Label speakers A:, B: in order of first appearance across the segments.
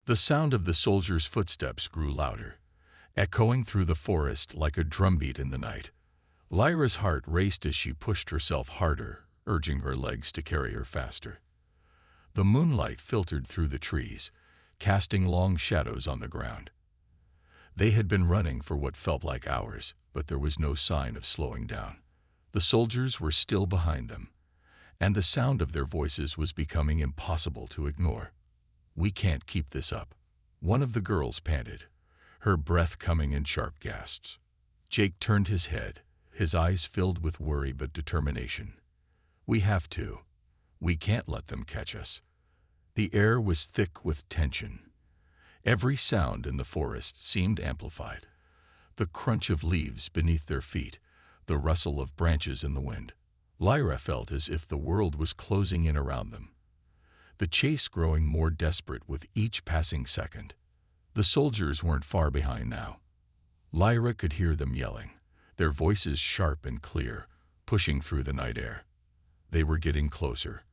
A: The sound of the soldiers' footsteps grew louder, echoing through the forest like a drumbeat in the night. Lyra's heart raced as she pushed herself harder, urging her legs to carry her faster. The moonlight filtered through the trees, casting long shadows on the ground. They had been running for what felt like hours, but there was no sign of slowing down. The soldiers were still behind them, and the sound of their voices was becoming impossible to ignore. "We can't keep this up," one of the girls panted, her breath coming in sharp gasps. Jake turned his head, his eyes filled with worry but determination. "We have to. We can't let them catch us." The air was thick with tension. Every sound in the forest seemed amplified. The crunch of leaves beneath their feet, the rustle of branches in the wind. Lyra felt as if the world was closing in around them, the chase growing more desperate with each passing second. The soldiers weren't far behind now. Lyra could hear them yelling, their voices sharp and clear, pushing through the night air. They were getting closer.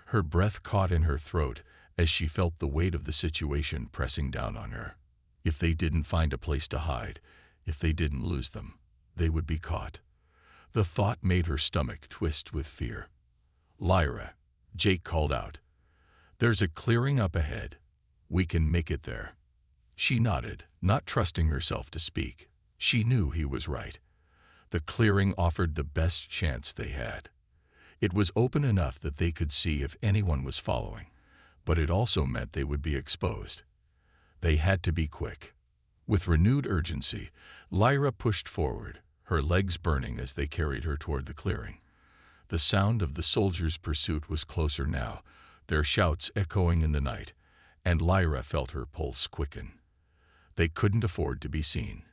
A: Her breath caught in her throat as she felt the weight of the situation pressing down on her. If they didn't find a place to hide, if they didn't lose them, they would be caught. The thought made her stomach twist with fear. "Lyra," Jake called out. "There's a clearing up ahead. We can make it there." She nodded, not trusting herself to speak. She knew he was right. The clearing offered the best chance they had. It was open enough that they could see if anyone was following, but it also meant they would be exposed. They had to be quick. With renewed urgency, Lyra pushed forward, her legs burning as they carried her toward the clearing. The sound of the soldiers' pursuit was closer now, their shouts echoing in the night, and Lyra felt her pulse quicken. They couldn't afford to be seen.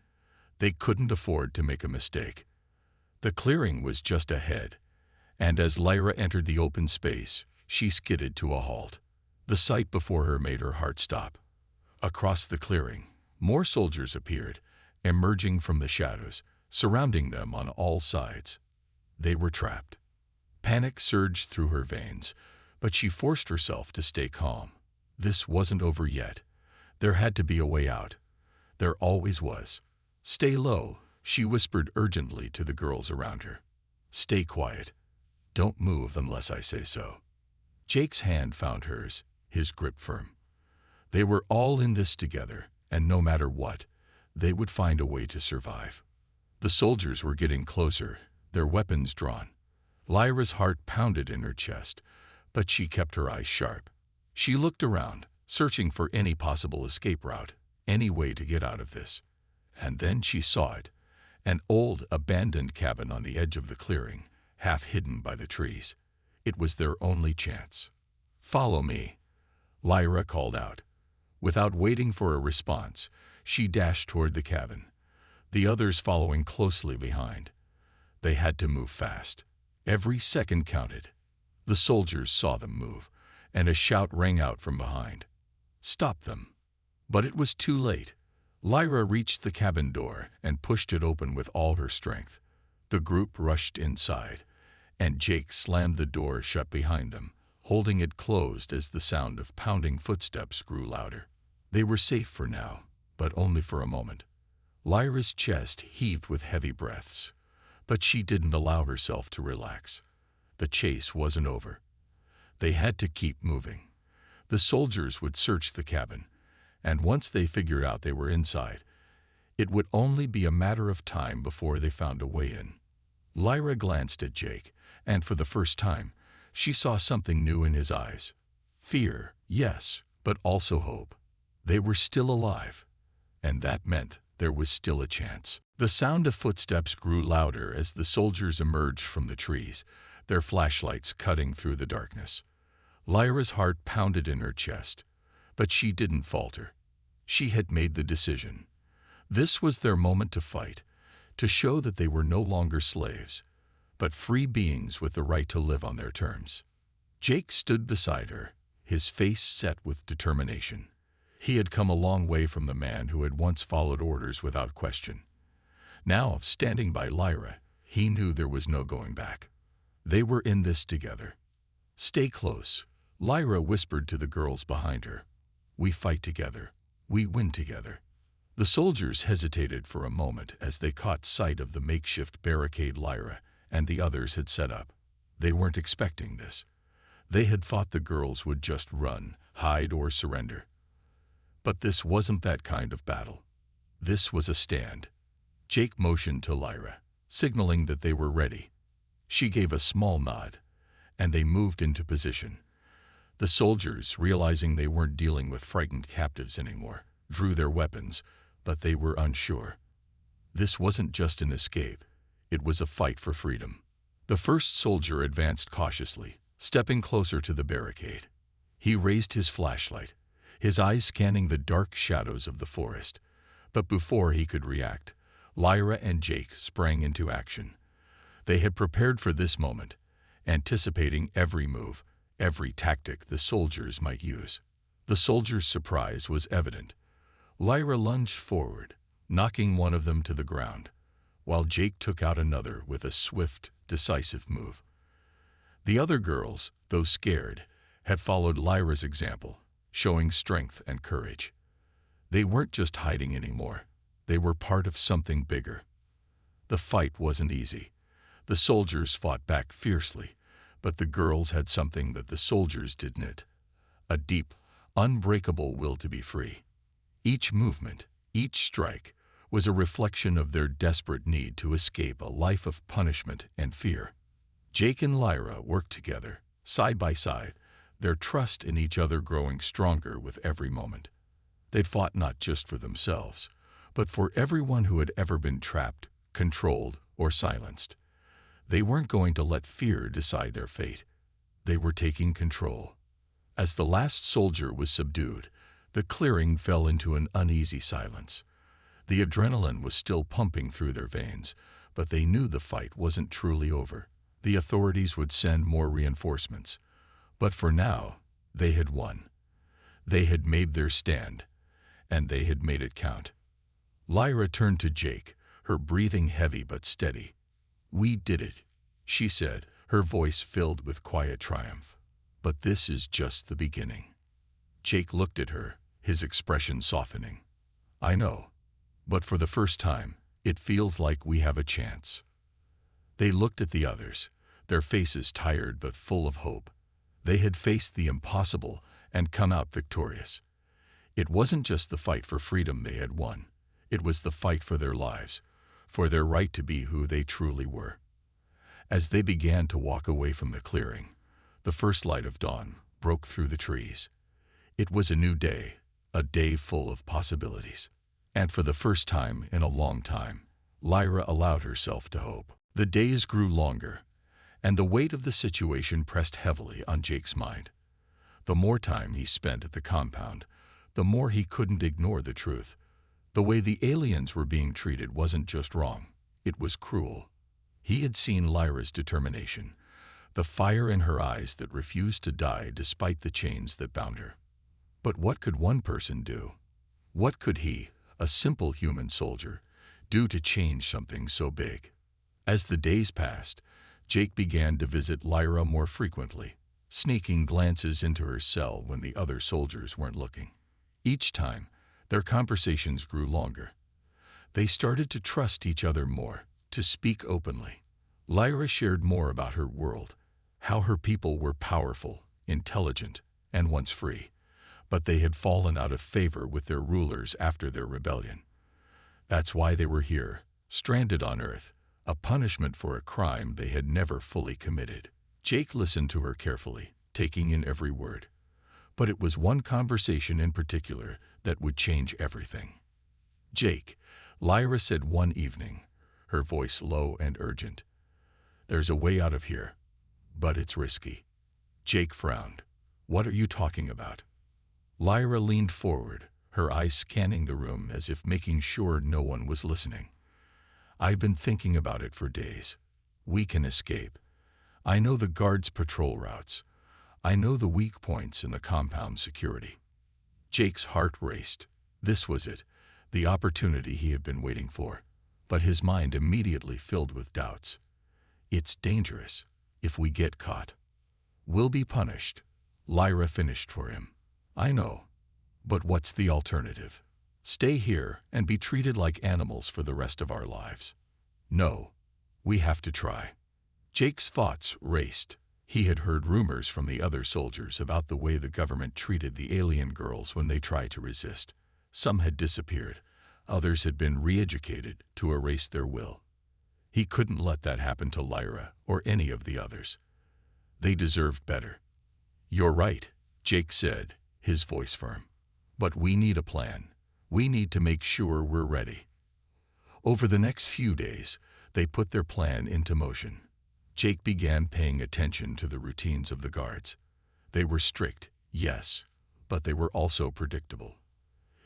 A: They couldn't afford to make a mistake. The clearing was just ahead, and as Lyra entered the open space, she skidded to a halt. The sight before her made her heart stop. Across the clearing, more soldiers appeared, emerging from the shadows, surrounding them on all sides. They were trapped. Panic surged through her veins, but she forced herself to stay calm. This wasn't over yet. There had to be a way out. There always was. "Stay low," she whispered urgently to the girls around her. "Stay quiet. Don't move unless I say so." Jake's hand found hers, his grip firm. They were all in this together, and no matter what, they would find a way to survive. The soldiers were getting closer, their weapons drawn. Lyra's heart pounded in her chest, but she kept her eyes sharp. She looked around, searching for any possible escape route, any way to get out of this. And then she saw it, an old, abandoned cabin on the edge of the clearing, half hidden by the trees. It was their only chance. "Follow me," Lyra called out. Without waiting for a response, she dashed toward the cabin, the others following closely behind. They had to move fast. Every second counted. The soldiers saw them move, and a shout rang out from behind. "Stop them!" But it was too late. Lyra reached the cabin door and pushed it open with all her strength. The group rushed inside, and Jake slammed the door shut behind them, holding it closed as the sound of pounding footsteps grew louder. They were safe for now, but only for a moment. Lyra's chest heaved with heavy breaths, but she didn't allow herself to relax. The chase wasn't over. They had to keep moving. The soldiers would search the cabin, and once they figured out they were inside, it would only be a matter of time before they found a way in. Lyra glanced at Jake, and for the first time, she saw something new in his eyes. Fear, yes, but also hope. They were still alive, and that meant there was still a chance. The sound of footsteps grew louder as the soldiers emerged from the trees, their flashlights cutting through the darkness. Lyra's heart pounded in her chest, but she didn't falter. She had made the decision. This was their moment to fight, to show that they were no longer slaves, but free beings with the right to live on their terms. Jake stood beside her, his face set with determination. He had come a long way from the man who had once followed orders without question. Now, standing by Lyra, he knew there was no going back. They were in this together. "Stay close," Lyra whispered to the girls behind her. We fight together. We win together." The soldiers hesitated for a moment as they caught sight of the makeshift barricade Lyra and the others had set up. They weren't expecting this. They had thought the girls would just run, hide, or surrender. But this wasn't that kind of battle. This was a stand. Jake motioned to Lyra, signaling that they were ready. She gave a small nod, and they moved into position. The soldiers, realizing they weren't dealing with frightened captives anymore, drew their weapons, but they were unsure. This wasn't just an escape. It was a fight for freedom. The first soldier advanced cautiously, stepping closer to the barricade. He raised his flashlight, his eyes scanning the dark shadows of the forest. But before he could react, Lyra and Jake sprang into action. They had prepared for this moment, anticipating every move, every tactic the soldiers might use. The soldiers' surprise was evident. Lyra lunged forward, knocking one of them to the ground, while Jake took out another with a swift, decisive move. The other girls, though scared, had followed Lyra's example, showing strength and courage. They weren't just hiding anymore. They were part of something bigger. The fight wasn't easy. The soldiers fought back fiercely, but the girls had something that the soldiers didn't: a deep, unbreakable will to be free. Each movement, each strike, was a reflection of their desperate need to escape a life of punishment and fear. Jake and Lyra worked together, side by side, their trust in each other growing stronger with every moment. They'd fought not just for themselves, but for everyone who had ever been trapped, controlled, or silenced. They weren't going to let fear decide their fate. They were taking control. As the last soldier was subdued, the clearing fell into an uneasy silence. The adrenaline was still pumping through their veins, but they knew the fight wasn't truly over. The authorities would send more reinforcements. But for now, they had won. They had made their stand, and they had made it count. Lyra turned to Jake, her breathing heavy but steady. "We did it," she said, her voice filled with quiet triumph. "But this is just the beginning." Jake looked at her, his expression softening. "I know, but for the first time, it feels like we have a chance." They looked at the others, their faces tired but full of hope. They had faced the impossible and come out victorious. It wasn't just the fight for freedom they had won. It was the fight for their lives, for their right to be who they truly were. As they began to walk away from the clearing, the first light of dawn broke through the trees. It was a new day, a day full of possibilities. And for the first time in a long time, Lyra allowed herself to hope. The days grew longer, and the weight of the situation pressed heavily on Jake's mind. The more time he spent at the compound, the more he couldn't ignore the truth. The way the aliens were being treated wasn't just wrong, it was cruel. He had seen Lyra's determination, the fire in her eyes that refused to die despite the chains that bound her. But what could one person do? What could he, a simple human soldier, do to change something so big? As the days passed, Jake began to visit Lyra more frequently, sneaking glances into her cell when the other soldiers weren't looking. Each time, their conversations grew longer. They started to trust each other more, to speak openly. Lyra shared more about her world, how her people were powerful, intelligent, and once free, but they had fallen out of favor with their rulers after their rebellion. That's why they were here, stranded on Earth, a punishment for a crime they had never fully committed. Jake listened to her carefully, taking in every word. But it was one conversation in particular that would change everything. "Jake," Lyra said one evening, her voice low and urgent, "there's a way out of here, but it's risky." Jake frowned. "What are you talking about?" Lyra leaned forward, her eyes scanning the room as if making sure no one was listening. "I've been thinking about it for days. We can escape. I know the guards' patrol routes. I know the weak points in the compound security." Jake's heart raced. This was it, the opportunity he had been waiting for. But his mind immediately filled with doubts. "It's dangerous. If we get caught, we'll be punished." Lyra finished for him. "I know. But what's the alternative? Stay here and be treated like animals for the rest of our lives? No, we have to try. Jake's thoughts raced. He had heard rumors from the other soldiers about the way the government treated the alien girls when they tried to resist. Some had disappeared. Others had been re-educated to erase their will. He couldn't let that happen to Lyra or any of the others. They deserved better. You're right, Jake said, his voice firm. But we need a plan. We need to make sure we're ready. Over the next few days, they put their plan into motion. Jake began paying attention to the routines of the guards. They were strict, yes, but they were also predictable.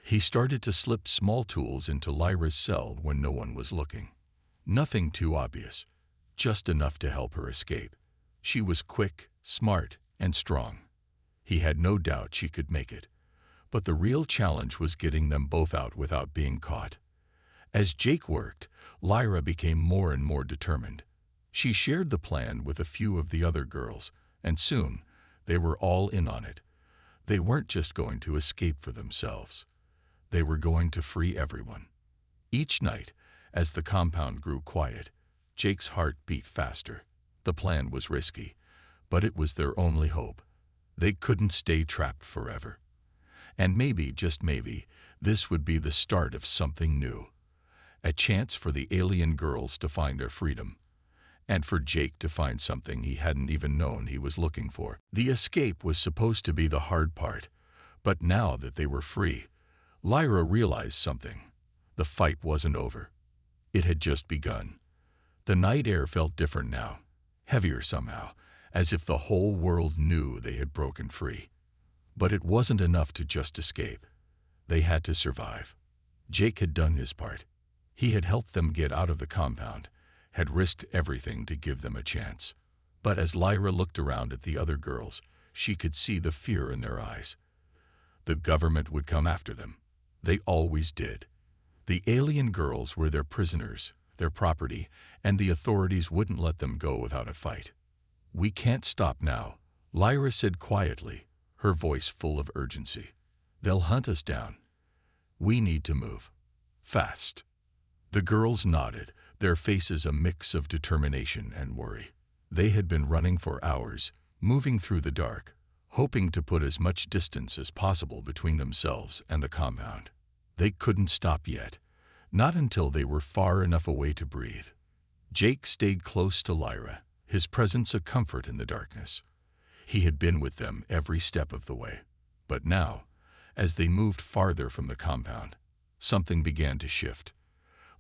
A: He started to slip small tools into Lyra's cell when no one was looking. Nothing too obvious, just enough to help her escape. She was quick, smart, and strong. He had no doubt she could make it. But the real challenge was getting them both out without being caught. As Jake worked, Lyra became more and more determined. She shared the plan with a few of the other girls, and soon they were all in on it. They weren't just going to escape for themselves. They were going to free everyone. Each night, as the compound grew quiet, Jake's heart beat faster. The plan was risky, but it was their only hope. They couldn't stay trapped forever. And maybe, just maybe, this would be the start of something new. A chance for the alien girls to find their freedom, and for Jake to find something he hadn't even known he was looking for. The escape was supposed to be the hard part, but now that they were free, Lyra realized something. The fight wasn't over. It had just begun. The night air felt different now, heavier somehow, as if the whole world knew they had broken free. But it wasn't enough to just escape. They had to survive. Jake had done his part. He had helped them get out of the compound, had risked everything to give them a chance. But as Lyra looked around at the other girls, she could see the fear in their eyes. The government would come after them. They always did. The alien girls were their prisoners, their property, and the authorities wouldn't let them go without a fight. We can't stop now, Lyra said quietly, her voice full of urgency. They'll hunt us down. We need to move. Fast. The girls nodded, their faces a mix of determination and worry. They had been running for hours, moving through the dark, hoping to put as much distance as possible between themselves and the compound. They couldn't stop yet, not until they were far enough away to breathe. Jake stayed close to Lyra, his presence a comfort in the darkness. He had been with them every step of the way. But now, as they moved farther from the compound, something began to shift.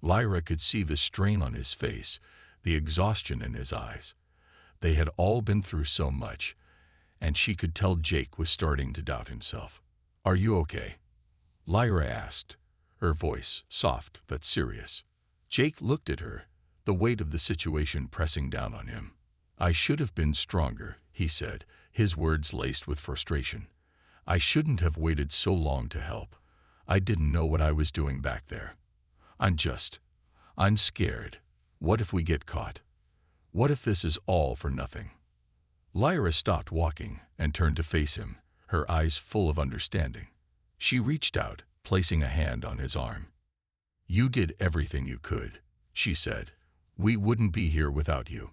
A: Lyra could see the strain on his face, the exhaustion in his eyes. They had all been through so much, and she could tell Jake was starting to doubt himself. Are you okay? Lyra asked, her voice soft but serious. Jake looked at her, the weight of the situation pressing down on him. I should have been stronger, he said, his words laced with frustration. I shouldn't have waited so long to help. I didn't know what I was doing back there. I'm scared. What if we get caught? What if this is all for nothing? Lyra stopped walking and turned to face him, her eyes full of understanding. She reached out, placing a hand on his arm. You did everything you could, she said. We wouldn't be here without you.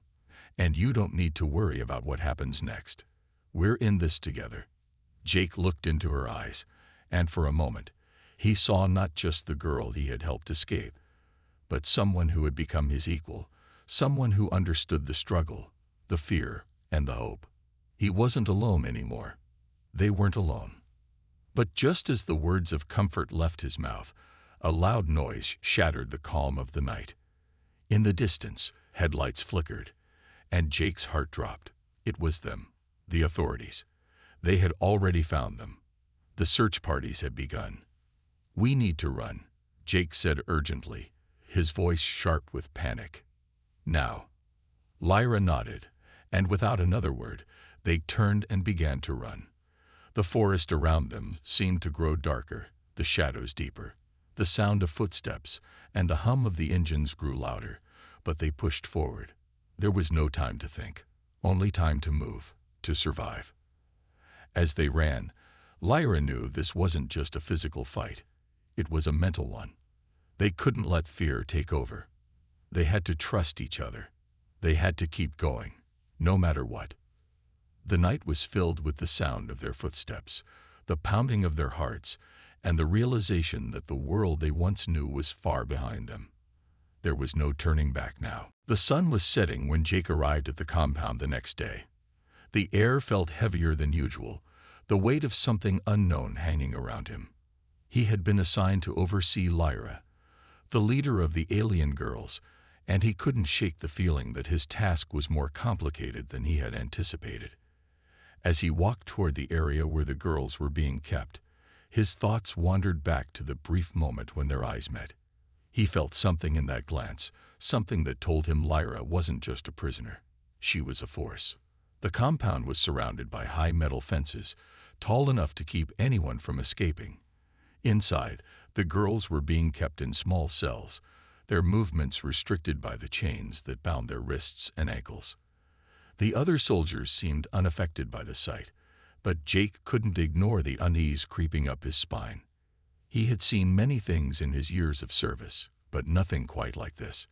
A: And you don't need to worry about what happens next. We're in this together. Jake looked into her eyes, and for a moment, he saw not just the girl he had helped escape, but someone who had become his equal, someone who understood the struggle, the fear, and the hope. He wasn't alone anymore. They weren't alone. But just as the words of comfort left his mouth, a loud noise shattered the calm of the night. In the distance, headlights flickered, and Jake's heart dropped. It was them, the authorities. They had already found them. The search parties had begun. We need to run, Jake said urgently, his voice sharp with panic. Now. Lyra nodded, and without another word, they turned and began to run. The forest around them seemed to grow darker, the shadows deeper. The sound of footsteps and the hum of the engines grew louder, but they pushed forward. There was no time to think, only time to move, to survive. As they ran, Lyra knew this wasn't just a physical fight. It was a mental one. They couldn't let fear take over. They had to trust each other. They had to keep going, no matter what. The night was filled with the sound of their footsteps, the pounding of their hearts, and the realization that the world they once knew was far behind them. There was no turning back now. The sun was setting when Jake arrived at the compound the next day. The air felt heavier than usual, the weight of something unknown hanging around him. He had been assigned to oversee Lyra, the leader of the alien girls, and he couldn't shake the feeling that his task was more complicated than he had anticipated. As he walked toward the area where the girls were being kept, his thoughts wandered back to the brief moment when their eyes met. He felt something in that glance, something that told him Lyra wasn't just a prisoner. She was a force. The compound was surrounded by high metal fences, tall enough to keep anyone from escaping. Inside, the girls were being kept in small cells, their movements restricted by the chains that bound their wrists and ankles. The other soldiers seemed unaffected by the sight, but Jake couldn't ignore the unease creeping up his spine. He had seen many things in his years of service, but nothing quite like this.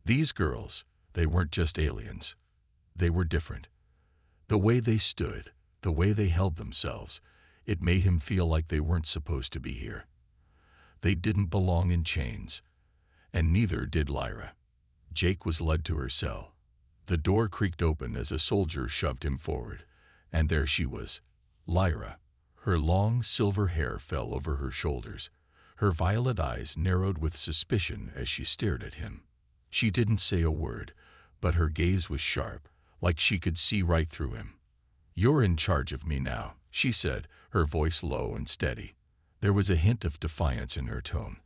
A: These girls, they weren't just aliens. They were different. The way they stood, the way they held themselves, it made him feel like they weren't supposed to be here. They didn't belong in chains, and neither did Lyra. Jake was led to her cell. The door creaked open as a soldier shoved him forward, and there she was, Lyra. Her long silver hair fell over her shoulders. Her violet eyes narrowed with suspicion as she stared at him. She didn't say a word, but her gaze was sharp, like she could see right through him. "You're in charge of me now," she said, her voice low and steady. There was a hint of defiance in her tone,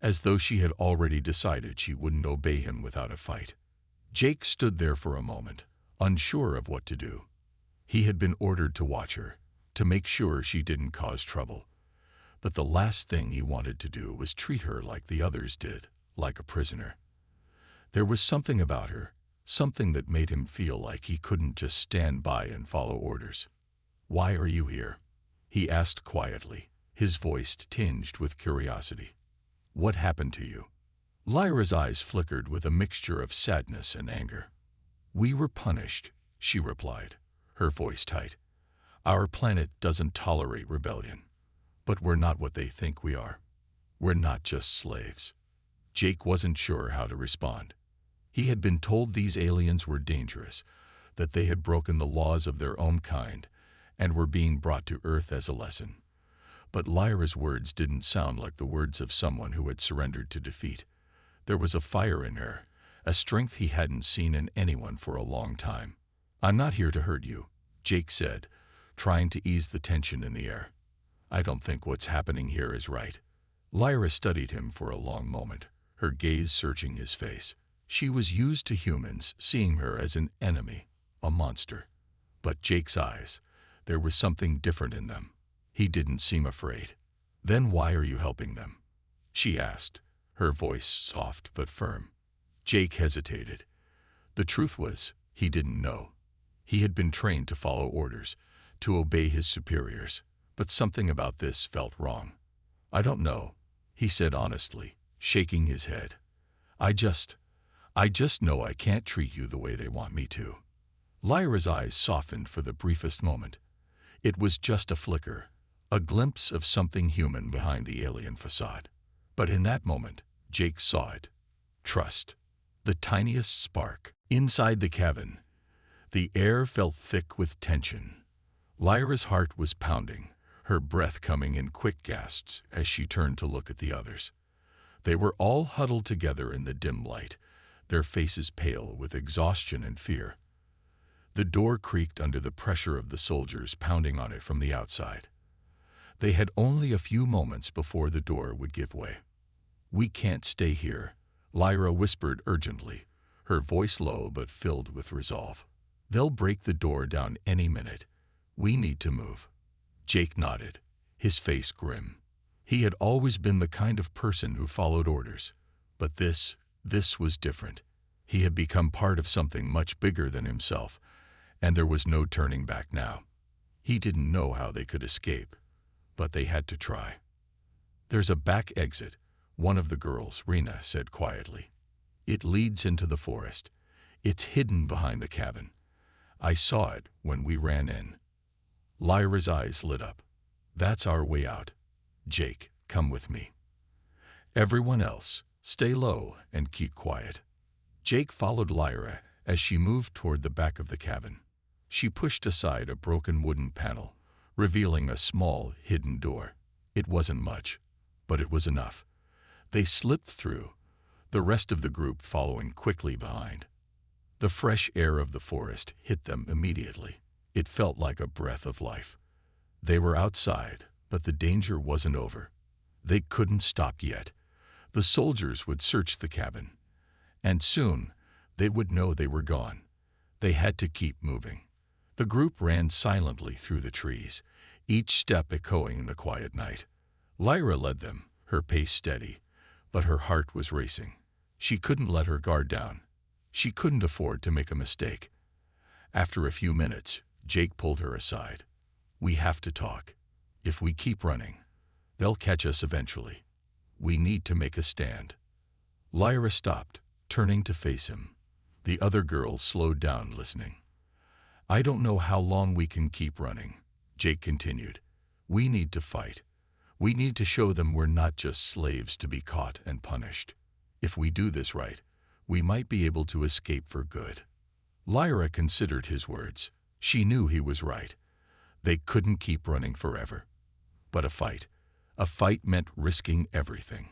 A: as though she had already decided she wouldn't obey him without a fight. Jake stood there for a moment, unsure of what to do. He had been ordered to watch her, to make sure she didn't cause trouble. But the last thing he wanted to do was treat her like the others did, like a prisoner. There was something about her, something that made him feel like he couldn't just stand by and follow orders. "Why are you here?" he asked quietly, his voice tinged with curiosity. "What happened to you?" Lyra's eyes flickered with a mixture of sadness and anger. "We were punished," she replied, her voice tight. "Our planet doesn't tolerate rebellion. But we're not what they think we are. We're not just slaves." Jake wasn't sure how to respond. He had been told these aliens were dangerous, that they had broken the laws of their own kind, and were being brought to Earth as a lesson. But Lyra's words didn't sound like the words of someone who had surrendered to defeat. There was a fire in her, a strength he hadn't seen in anyone for a long time. "I'm not here to hurt you," Jake said, trying to ease the tension in the air. "I don't think what's happening here is right." Lyra studied him for a long moment, her gaze searching his face. She was used to humans seeing her as an enemy, a monster. But Jake's eyes, there was something different in them. He didn't seem afraid. "Then why are you helping them?" she asked, her voice soft but firm. Jake hesitated. The truth was, he didn't know. He had been trained to follow orders, to obey his superiors, but something about this felt wrong. "I don't know," he said honestly, shaking his head. I just know I can't treat you the way they want me to." Lyra's eyes softened for the briefest moment. It was just a flicker, a glimpse of something human behind the alien facade. But in that moment, Jake saw it. Trust. The tiniest spark. Inside the cabin, the air felt thick with tension. Lyra's heart was pounding, her breath coming in quick gasps as she turned to look at the others. They were all huddled together in the dim light, their faces pale with exhaustion and fear. The door creaked under the pressure of the soldiers pounding on it from the outside. They had only a few moments before the door would give way. "We can't stay here," Lyra whispered urgently, her voice low but filled with resolve. "They'll break the door down any minute. We need to move." Jake nodded, his face grim. He had always been the kind of person who followed orders, but this was different. He had become part of something much bigger than himself, and there was no turning back now. He didn't know how they could escape, but they had to try. "There's a back exit," one of the girls, Rena, said quietly. "It leads into the forest. It's hidden behind the cabin. I saw it when we ran in." Lyra's eyes lit up. "That's our way out. Jake, come with me. Everyone else, stay low and keep quiet." Jake followed Lyra as she moved toward the back of the cabin. She pushed aside a broken wooden panel, revealing a small, hidden door. It wasn't much, but it was enough. They slipped through, the rest of the group following quickly behind. The fresh air of the forest hit them immediately. It felt like a breath of life. They were outside, but the danger wasn't over. They couldn't stop yet. The soldiers would search the cabin, and soon they would know they were gone. They had to keep moving. The group ran silently through the trees, each step echoing in the quiet night. Lyra led them, her pace steady, but her heart was racing. She couldn't let her guard down. She couldn't afford to make a mistake. After a few minutes, Jake pulled her aside. "We have to talk. If we keep running, they'll catch us eventually. We need to make a stand." Lyra stopped, turning to face him. The other girls slowed down, listening. "I don't know how long we can keep running," Jake continued. "We need to fight. We need to show them we're not just slaves to be caught and punished. If we do this right, we might be able to escape for good." Lyra considered his words. She knew he was right. They couldn't keep running forever. But a fight meant risking everything.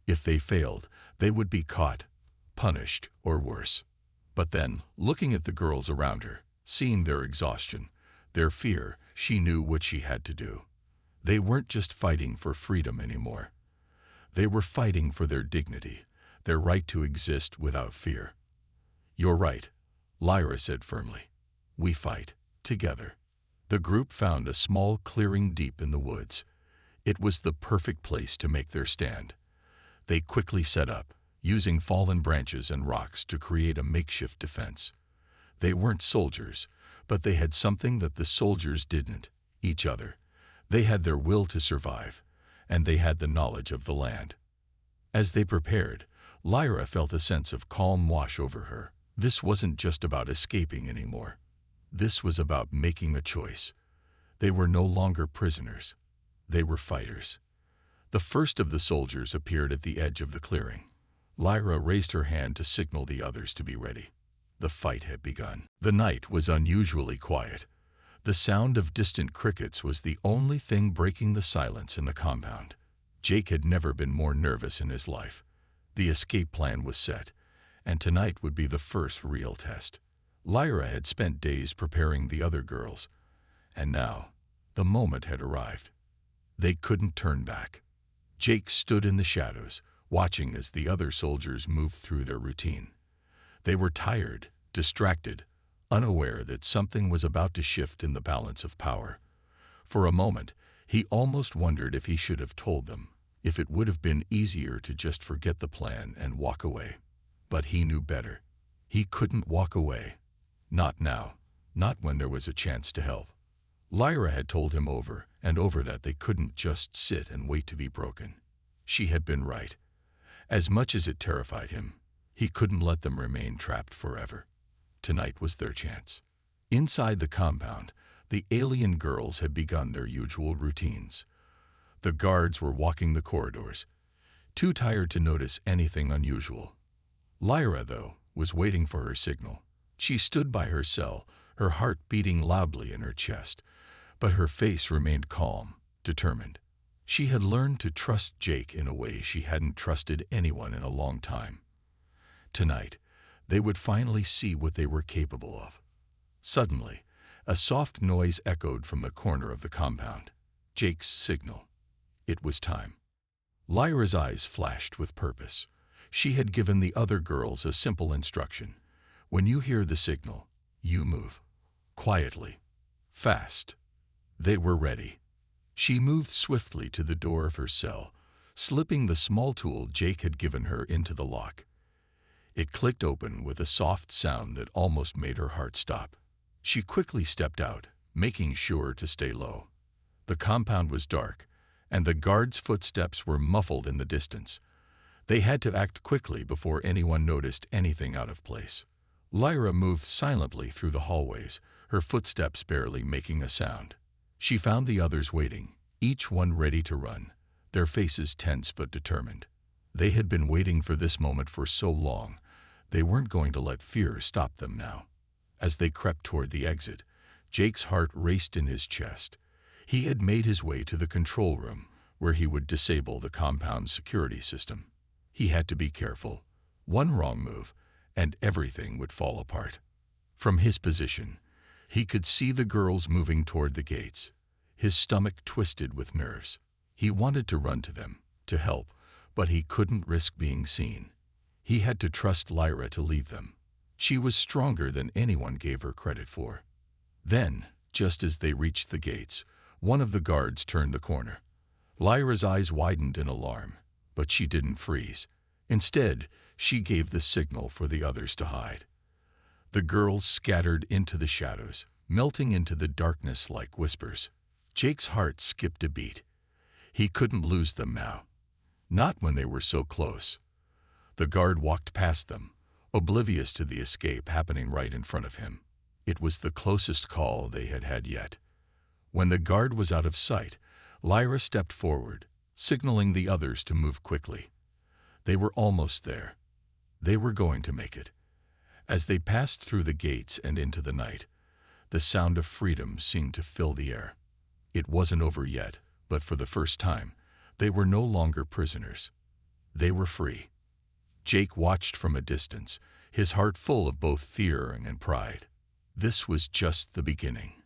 A: If they failed, they would be caught, punished, or worse. But then, looking at the girls around her, seeing their exhaustion, their fear, she knew what she had to do. They weren't just fighting for freedom anymore. They were fighting for their dignity, their right to exist without fear. "You're right," Lyra said firmly. "We fight together." The group found a small clearing deep in the woods. It was the perfect place to make their stand. They quickly set up, using fallen branches and rocks to create a makeshift defense. They weren't soldiers, but they had something that the soldiers didn't: each other. They had their will to survive, and they had the knowledge of the land. As they prepared, Lyra felt a sense of calm wash over her. This wasn't just about escaping anymore. This was about making a choice. They were no longer prisoners. They were fighters. The first of the soldiers appeared at the edge of the clearing. Lyra raised her hand to signal the others to be ready. The fight had begun. The night was unusually quiet. The sound of distant crickets was the only thing breaking the silence in the compound. Jake had never been more nervous in his life. The escape plan was set, and tonight would be the first real test. Lyra had spent days preparing the other girls, and now the moment had arrived. They couldn't turn back. Jake stood in the shadows, watching as the other soldiers moved through their routine. They were tired, distracted, unaware that something was about to shift in the balance of power. For a moment, he almost wondered if he should have told them, if it would have been easier to just forget the plan and walk away. But he knew better. He couldn't walk away. Not now, not when there was a chance to help. Lyra had told him over and over that they couldn't just sit and wait to be broken. She had been right. As much as it terrified him, he couldn't let them remain trapped forever. Tonight was their chance. Inside the compound, the alien girls had begun their usual routines. The guards were walking the corridors, too tired to notice anything unusual. Lyra, though, was waiting for her signal. She stood by her cell, her heart beating loudly in her chest, but her face remained calm, determined. She had learned to trust Jake in a way she hadn't trusted anyone in a long time. Tonight, they would finally see what they were capable of. Suddenly, a soft noise echoed from the corner of the compound. Jake's signal. It was time. Lyra's eyes flashed with purpose. She had given the other girls a simple instruction. When you hear the signal, you move. Quietly. Fast. They were ready. She moved swiftly to the door of her cell, slipping the small tool Jake had given her into the lock. It clicked open with a soft sound that almost made her heart stop. She quickly stepped out, making sure to stay low. The compound was dark, and the guards' footsteps were muffled in the distance. They had to act quickly before anyone noticed anything out of place. Lyra moved silently through the hallways, her footsteps barely making a sound. She found the others waiting, each one ready to run, their faces tense but determined. They had been waiting for this moment for so long, they weren't going to let fear stop them now. As they crept toward the exit, Jake's heart raced in his chest. He had made his way to the control room, where he would disable the compound's security system. He had to be careful. One wrong move, and everything would fall apart. From his position, he could see the girls moving toward the gates. His stomach twisted with nerves. He wanted to run to them, to help, but he couldn't risk being seen. He had to trust Lyra to lead them. She was stronger than anyone gave her credit for. Then, just as they reached the gates, one of the guards turned the corner. Lyra's eyes widened in alarm, but she didn't freeze. Instead, she gave the signal for the others to hide. The girls scattered into the shadows, melting into the darkness like whispers. Jake's heart skipped a beat. He couldn't lose them now. Not when they were so close. The guard walked past them, oblivious to the escape happening right in front of him. It was the closest call they had had yet. When the guard was out of sight, Lyra stepped forward, signaling the others to move quickly. They were almost there. They were going to make it. As they passed through the gates and into the night, the sound of freedom seemed to fill the air. It wasn't over yet, but for the first time, they were no longer prisoners. They were free. Jake watched from a distance, his heart full of both fear and pride. This was just the beginning.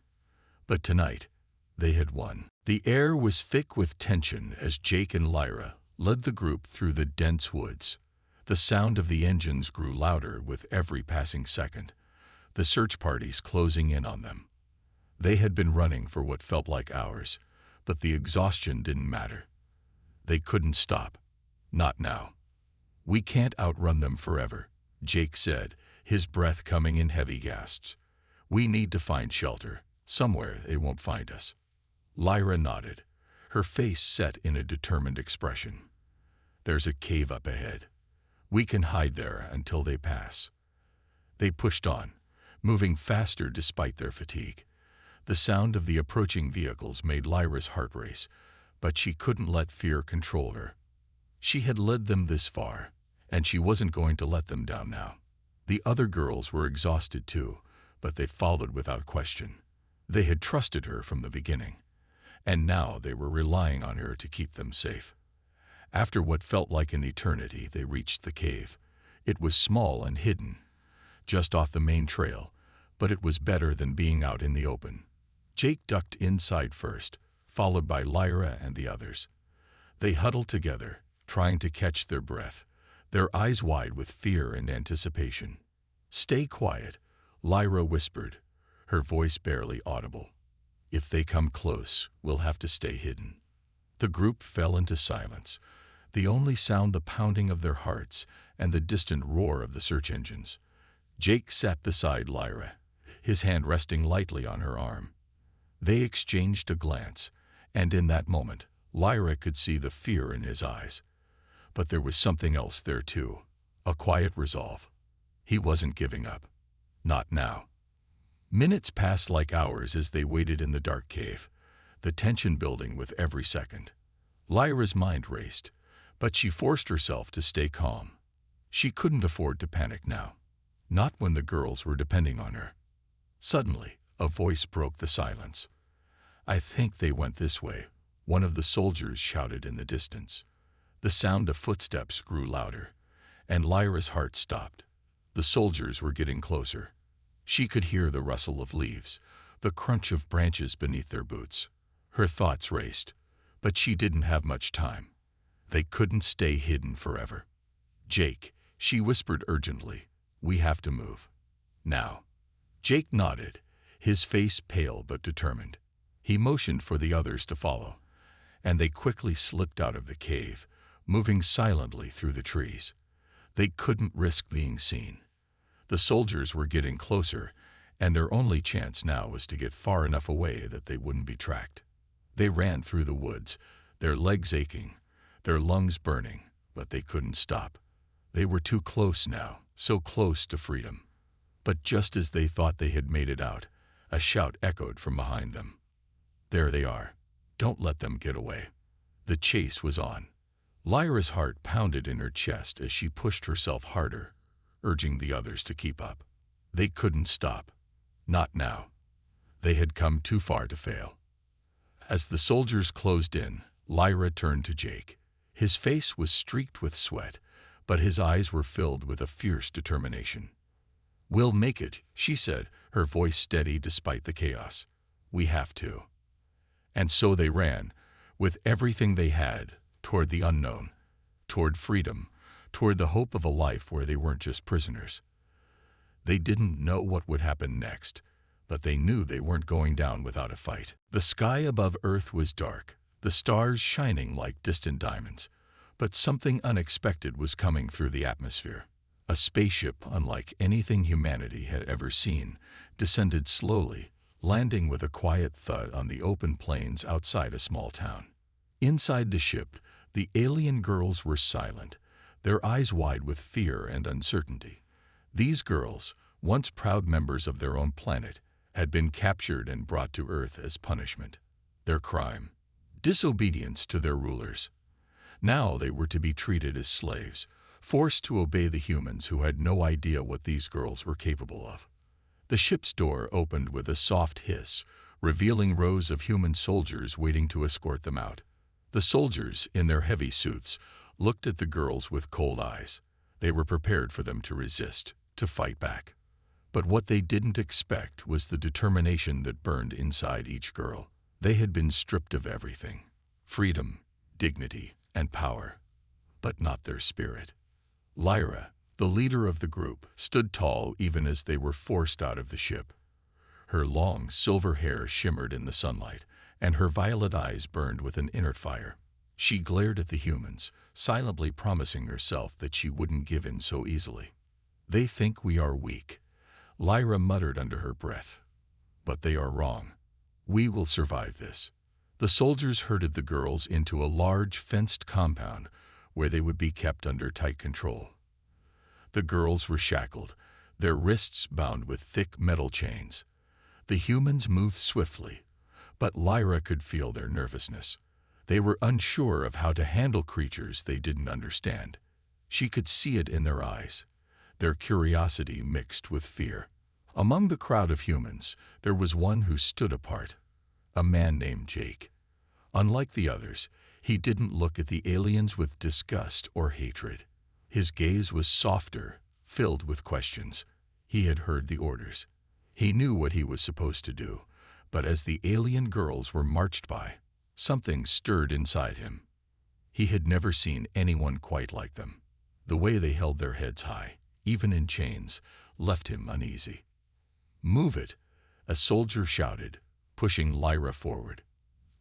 A: But tonight, they had won. The air was thick with tension as Jake and Lyra led the group through the dense woods. The sound of the engines grew louder with every passing second, the search parties closing in on them. They had been running for what felt like hours, but the exhaustion didn't matter. They couldn't stop. Not now. "We can't outrun them forever," Jake said, his breath coming in heavy gasps. "We need to find shelter, somewhere they won't find us." Lyra nodded, her face set in a determined expression. "There's a cave up ahead. We can hide there until they pass." They pushed on, moving faster despite their fatigue. The sound of the approaching vehicles made Lyra's heart race, but she couldn't let fear control her. She had led them this far, and she wasn't going to let them down now. The other girls were exhausted too, but they followed without question. They had trusted her from the beginning, and now they were relying on her to keep them safe. After what felt like an eternity, they reached the cave. It was small and hidden, just off the main trail, but it was better than being out in the open. Jake ducked inside first, followed by Lyra and the others. They huddled together, trying to catch their breath, their eyes wide with fear and anticipation. "Stay quiet," Lyra whispered, her voice barely audible. "If they come close, we'll have to stay hidden." The group fell into silence, the only sound the pounding of their hearts and the distant roar of the search engines. Jake sat beside Lyra, his hand resting lightly on her arm. They exchanged a glance, and in that moment, Lyra could see the fear in his eyes. But there was something else there too, a quiet resolve. He wasn't giving up. Not now. Minutes passed like hours as they waited in the dark cave, the tension building with every second. Lyra's mind raced, but she forced herself to stay calm. She couldn't afford to panic now, not when the girls were depending on her. Suddenly, a voice broke the silence. "I think they went this way," one of the soldiers shouted in the distance. The sound of footsteps grew louder, and Lyra's heart stopped. The soldiers were getting closer. She could hear the rustle of leaves, the crunch of branches beneath their boots. Her thoughts raced, but she didn't have much time. They couldn't stay hidden forever. "Jake," she whispered urgently, "we have to move. Now." Jake nodded, his face pale but determined. He motioned for the others to follow, and they quickly slipped out of the cave, moving silently through the trees. They couldn't risk being seen. The soldiers were getting closer, and their only chance now was to get far enough away that they wouldn't be tracked. They ran through the woods, their legs aching, their lungs burning, but they couldn't stop. They were too close now, so close to freedom. But just as they thought they had made it out, a shout echoed from behind them. There they are. Don't let them get away. The chase was on. Lyra's heart pounded in her chest as she pushed herself harder, urging the others to keep up. They couldn't stop. Not now. They had come too far to fail. As the soldiers closed in, Lyra turned to Jake. His face was streaked with sweat, but his eyes were filled with a fierce determination. "We'll make it," she said, her voice steady despite the chaos. "We have to." And so they ran, with everything they had, toward the unknown, toward freedom, toward the hope of a life where they weren't just prisoners. They didn't know what would happen next, but they knew they weren't going down without a fight. The sky above Earth was dark, the stars shining like distant diamonds, but something unexpected was coming through the atmosphere. A spaceship unlike anything humanity had ever seen descended slowly, landing with a quiet thud on the open plains outside a small town. Inside the ship, the alien girls were silent, their eyes wide with fear and uncertainty. These girls, once proud members of their own planet, had been captured and brought to Earth as punishment. Their crime: disobedience to their rulers. Now they were to be treated as slaves, forced to obey the humans who had no idea what these girls were capable of. The ship's door opened with a soft hiss, revealing rows of human soldiers waiting to escort them out. The soldiers, in their heavy suits, looked at the girls with cold eyes. They were prepared for them to resist, to fight back. But what they didn't expect was the determination that burned inside each girl. They had been stripped of everything: freedom, dignity, and power, but not their spirit. Lyra, the leader of the group, stood tall even as they were forced out of the ship. Her long silver hair shimmered in the sunlight, and her violet eyes burned with an inner fire. She glared at the humans, silently promising herself that she wouldn't give in so easily. "They think we are weak," Lyra muttered under her breath. "But they are wrong. We will survive this." The soldiers herded the girls into a large fenced compound where they would be kept under tight control. The girls were shackled, their wrists bound with thick metal chains. The humans moved swiftly, but Lyra could feel their nervousness. They were unsure of how to handle creatures they didn't understand. She could see it in their eyes, their curiosity mixed with fear. Among the crowd of humans, there was one who stood apart, a man named Jake. Unlike the others, he didn't look at the aliens with disgust or hatred. His gaze was softer, filled with questions. He had heard the orders. He knew what he was supposed to do, but as the alien girls were marched by, something stirred inside him. He had never seen anyone quite like them. The way they held their heads high, even in chains, left him uneasy. "Move it," a soldier shouted, pushing Lyra forward.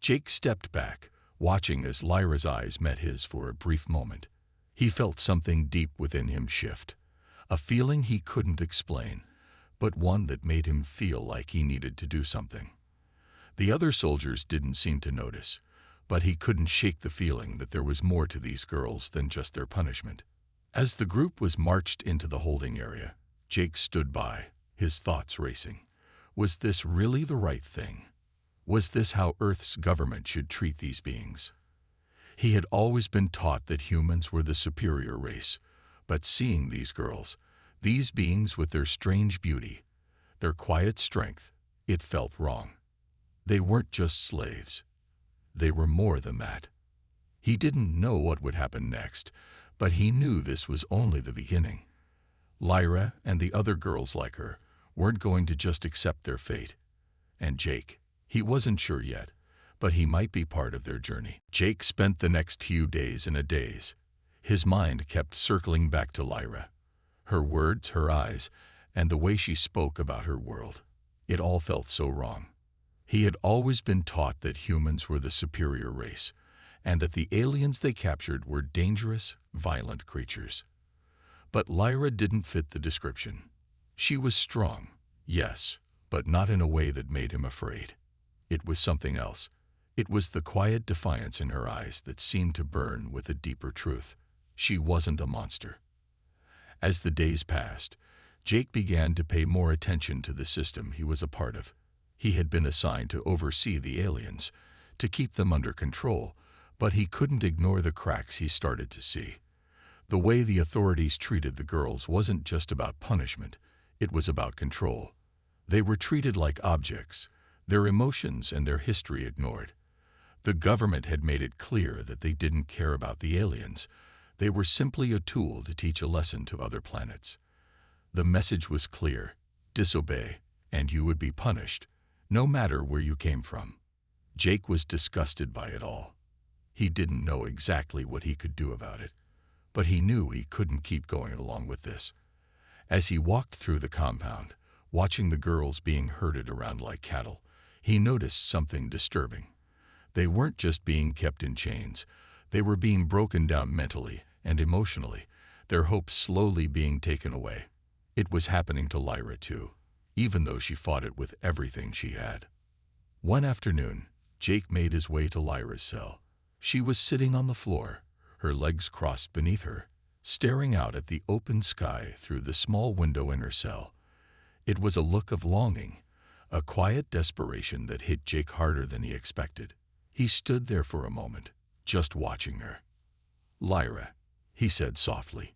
A: Jake stepped back, watching as Lyra's eyes met his for a brief moment. He felt something deep within him shift, a feeling he couldn't explain, but one that made him feel like he needed to do something. The other soldiers didn't seem to notice, but he couldn't shake the feeling that there was more to these girls than just their punishment. As the group was marched into the holding area, Jake stood by, his thoughts racing. Was this really the right thing? Was this how Earth's government should treat these beings? He had always been taught that humans were the superior race, but seeing these girls, these beings with their strange beauty, their quiet strength, it felt wrong. They weren't just slaves. They were more than that. He didn't know what would happen next, but he knew this was only the beginning. Lyra and the other girls like her weren't going to just accept their fate. And Jake, he wasn't sure yet, but he might be part of their journey. Jake spent the next few days in a daze. His mind kept circling back to Lyra. Her words, her eyes, and the way she spoke about her world. It all felt so wrong. He had always been taught that humans were the superior race, and that the aliens they captured were dangerous, violent creatures. But Lyra didn't fit the description. She was strong, yes, but not in a way that made him afraid. It was something else, It was the quiet defiance in her eyes that seemed to burn with a deeper truth. She wasn't a monster. As the days passed, Jake began to pay more attention to the system he was a part of. He had been assigned to oversee the aliens, to keep them under control, but he couldn't ignore the cracks he started to see. The way the authorities treated the girls wasn't just about punishment, it was about control. They were treated like objects, their emotions and their history ignored. The government had made it clear that they didn't care about the aliens. They were simply a tool to teach a lesson to other planets. The message was clear: disobey, and you would be punished, no matter where you came from. Jake was disgusted by it all. He didn't know exactly what he could do about it, but he knew he couldn't keep going along with this. As he walked through the compound, watching the girls being herded around like cattle, he noticed something disturbing. They weren't just being kept in chains, they were being broken down mentally and emotionally, their hopes slowly being taken away. It was happening to Lyra too, even though she fought it with everything she had. One afternoon, Jake made his way to Lyra's cell. She was sitting on the floor, her legs crossed beneath her, staring out at the open sky through the small window in her cell. It was a look of longing, a quiet desperation that hit Jake harder than he expected. He stood there for a moment, just watching her. "Lyra," he said softly.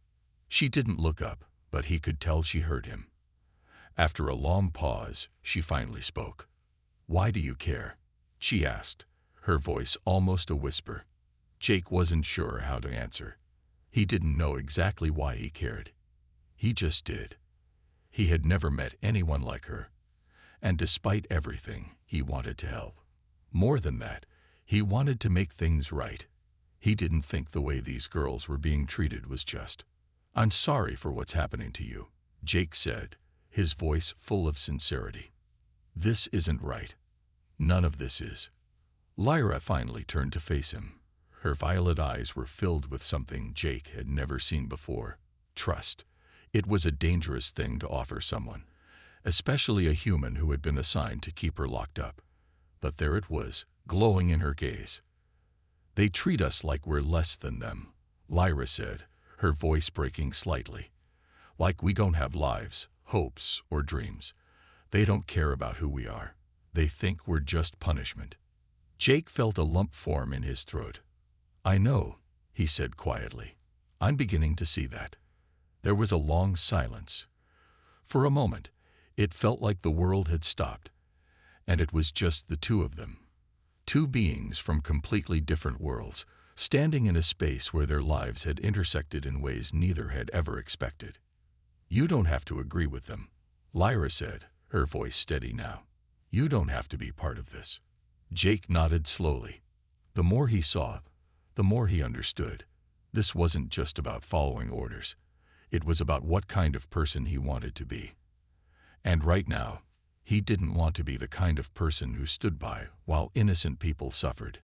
A: She didn't look up, but he could tell she heard him. After a long pause, she finally spoke. "Why do you care?" she asked, her voice almost a whisper. Jake wasn't sure how to answer. He didn't know exactly why he cared. He just did. He had never met anyone like her, and despite everything, he wanted to help. More than that, he wanted to make things right. He didn't think the way these girls were being treated was just. "I'm sorry for what's happening to you," Jake said, his voice full of sincerity. "This isn't right. None of this is." Lyra finally turned to face him. Her violet eyes were filled with something Jake had never seen before: trust. It was a dangerous thing to offer someone, especially a human who had been assigned to keep her locked up. But there it was, glowing in her gaze. "They treat us like we're less than them," Lyra said, her voice breaking slightly. "Like we don't have lives, hopes, or dreams. They don't care about who we are. They think we're just punishment." Jake felt a lump form in his throat. "I know," he said quietly. "I'm beginning to see that." There was a long silence. For a moment, it felt like the world had stopped, and it was just the two of them. Two beings from completely different worlds, standing in a space where their lives had intersected in ways neither had ever expected. "You don't have to agree with them," Lyra said, her voice steady now. "You don't have to be part of this." Jake nodded slowly. The more he saw, the more he understood. This wasn't just about following orders. It was about what kind of person he wanted to be. And right now, he didn't want to be the kind of person who stood by while innocent people suffered.